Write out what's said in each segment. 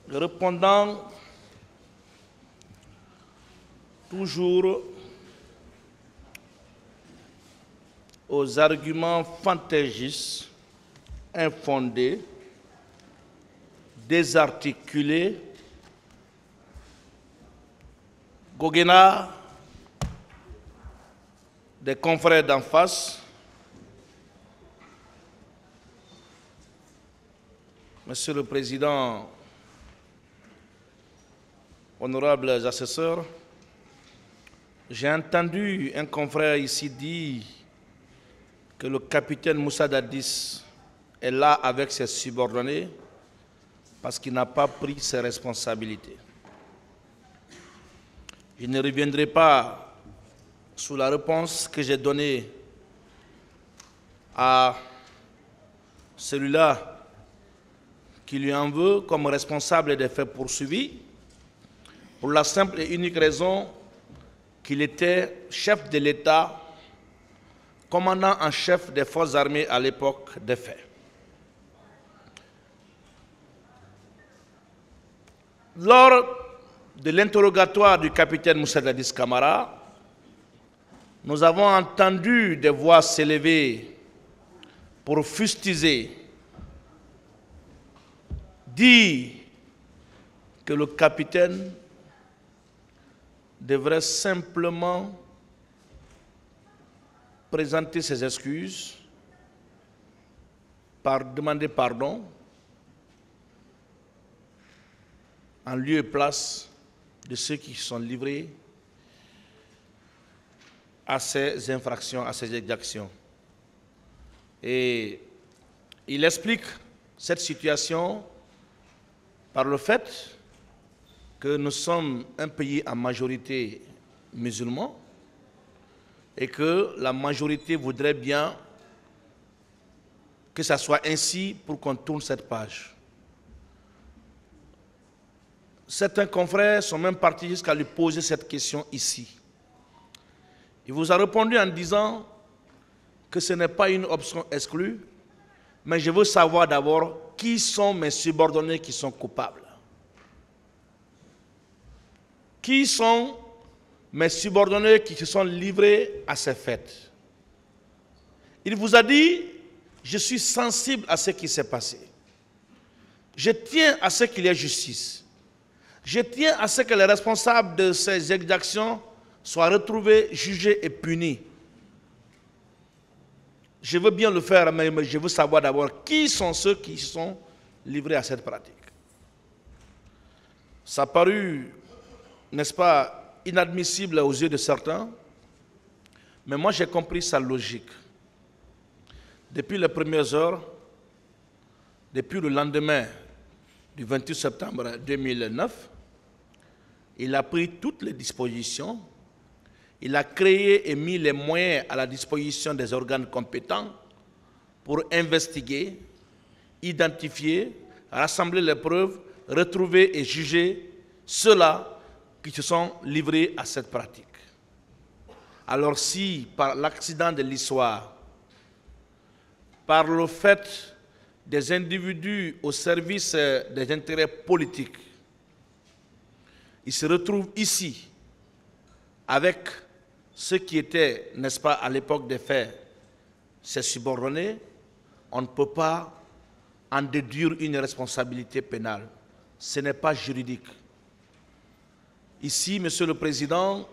Répondant toujours aux arguments fantaisistes, infondés, désarticulés, goguenards des confrères d'en face, Monsieur le Président, honorables assesseurs, j'ai entendu un confrère ici dire que le capitaine Moussa Dadis est là avec ses subordonnés parce qu'il n'a pas pris ses responsabilités. Je ne reviendrai pas sur la réponse que j'ai donnée à celui-là qui lui en veut comme responsable des faits poursuivis, pour la simple et unique raison qu'il était chef de l'État, commandant en chef des forces armées à l'époque des faits. Lors de l'interrogatoire du capitaine Moussa Dadis Camara, nous avons entendu des voix s'élever pour fustiger, dire que le capitaine devrait simplement présenter ses excuses, demander pardon, en lieu et place de ceux qui sont livrés à ces infractions, à ces exactions. Et il explique cette situation par le fait que nous sommes un pays en majorité musulman et que la majorité voudrait bien que ça soit ainsi pour qu'on tourne cette page. Certains confrères sont même partis jusqu'à lui poser cette question ici. Il vous a répondu en disant que ce n'est pas une option exclue, mais je veux savoir d'abord qui sont mes subordonnés qui sont coupables. Qui sont mes subordonnés qui se sont livrés à ces faits? Il vous a dit, je suis sensible à ce qui s'est passé. Je tiens à ce qu'il y ait justice. Je tiens à ce que les responsables de ces exactions soient retrouvés, jugés et punis. Je veux bien le faire, mais je veux savoir d'abord qui sont ceux qui sont livrés à cette pratique. Ça a paru, n'est-ce pas, inadmissible aux yeux de certains, mais moi j'ai compris sa logique. Depuis les premières heures, depuis le lendemain du 28 septembre 2009, il a pris toutes les dispositions, il a créé et mis les moyens à la disposition des organes compétents pour investiguer, identifier, rassembler les preuves, retrouver et juger ceux-là qui se sont livrés à cette pratique. Alors si, par l'accident de l'histoire, par le fait des individus au service des intérêts politiques, ils se retrouvent ici avec ceux qui étaient, n'est-ce pas, à l'époque des faits, ces subordonnés, on ne peut pas en déduire une responsabilité pénale. Ce n'est pas juridique. Ici, Monsieur le Président,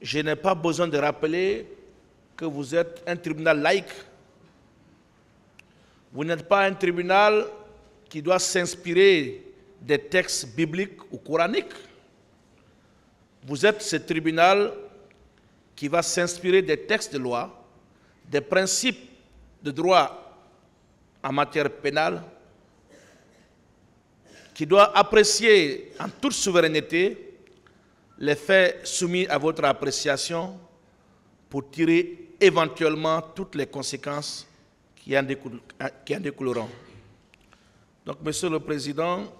je n'ai pas besoin de rappeler que vous êtes un tribunal laïque. Vous n'êtes pas un tribunal qui doit s'inspirer des textes bibliques ou coraniques. Vous êtes ce tribunal qui va s'inspirer des textes de loi, des principes de droit en matière pénale, qui doit apprécier en toute souveraineté les faits soumis à votre appréciation pour tirer éventuellement toutes les conséquences qui en découleront. Donc, Monsieur le Président,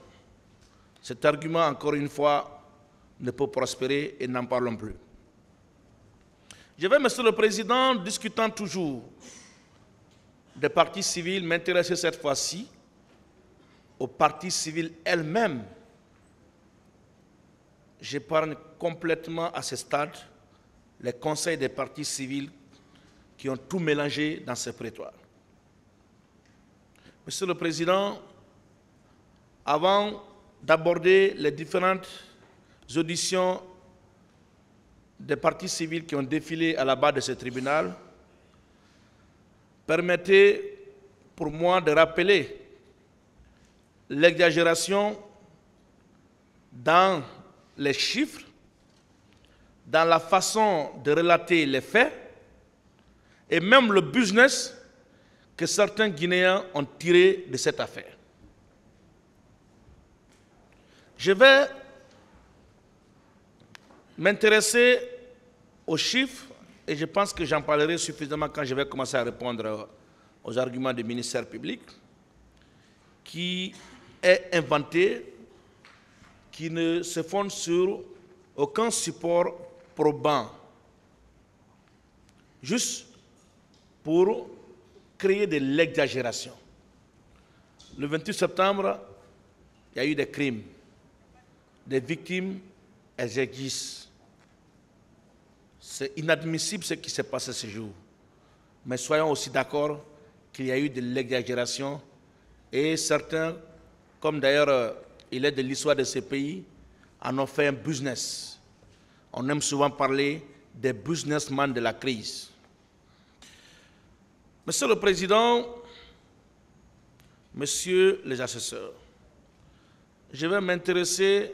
cet argument, encore une fois, ne peut prospérer et n'en parlons plus. Je vais, Monsieur le Président, discutant toujours des parties civiles, m'intéresser cette fois-ci aux parties civiles elles-mêmes, j'épargne complètement à ce stade les conseils des partis civils qui ont tout mélangé dans ce prétoire. Monsieur le Président, avant d'aborder les différentes auditions des partis civils qui ont défilé à la barre de ce tribunal, permettez pour moi de rappeler l'exagération dans les chiffres, dans la façon de relater les faits et même le business que certains Guinéens ont tiré de cette affaire. Je vais m'intéresser aux chiffres et je pense que j'en parlerai suffisamment quand je vais commencer à répondre aux arguments du ministère public qui est inventé, qui ne se fonde sur aucun support probant, juste pour créer de l'exagération. Le 28 septembre, il y a eu des crimes, des victimes, elles existent. C'est inadmissible ce qui s'est passé ce jour. Mais soyons aussi d'accord qu'il y a eu de l'exagération et certains, comme d'ailleurs il est de l'histoire de ce pays, en ont fait un business. On aime souvent parler des businessmen de la crise. Monsieur le Président, Messieurs les assesseurs, je vais m'intéresser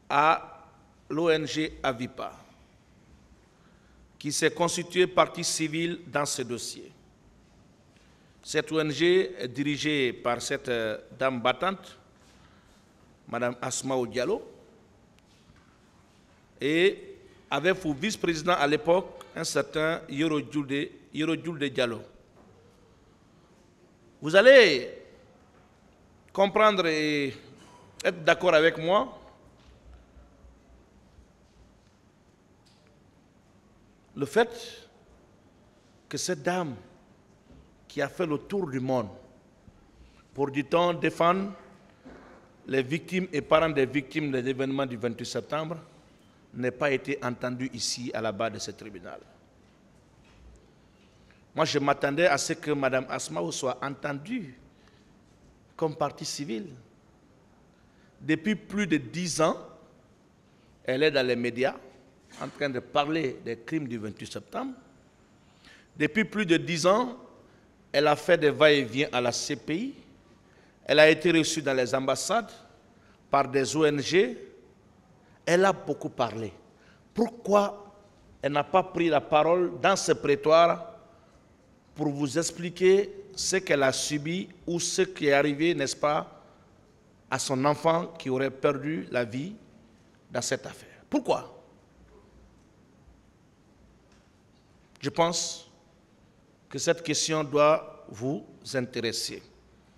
à l'ONG Avipa, qui s'est constituée partie civile dans ce dossier. Cette ONG est dirigée par cette dame battante, Mme Asmaou Diallo, et avait pour vice-président à l'époque un certain Yoro Julde Diallo. Vous allez comprendre et être d'accord avec moi. Le fait que cette dame qui a fait le tour du monde pour, dit-on, défendre les victimes et parents des victimes des événements du 28 septembre n'ait pas été entendue ici à la barre de ce tribunal. Moi, je m'attendais à ce que Mme Asmaou soit entendue comme partie civile. Depuis plus de 10 ans, elle est dans les médias en train de parler des crimes du 28 septembre. Depuis plus de 10 ans, elle a fait des va-et-vient à la CPI. Elle a été reçue dans les ambassades par des ONG. Elle a beaucoup parlé. Pourquoi elle n'a pas pris la parole dans ce prétoire pour vous expliquer ce qu'elle a subi ou ce qui est arrivé, n'est-ce pas, à son enfant qui aurait perdu la vie dans cette affaire? Pourquoi? Je pense que cette question doit vous intéresser.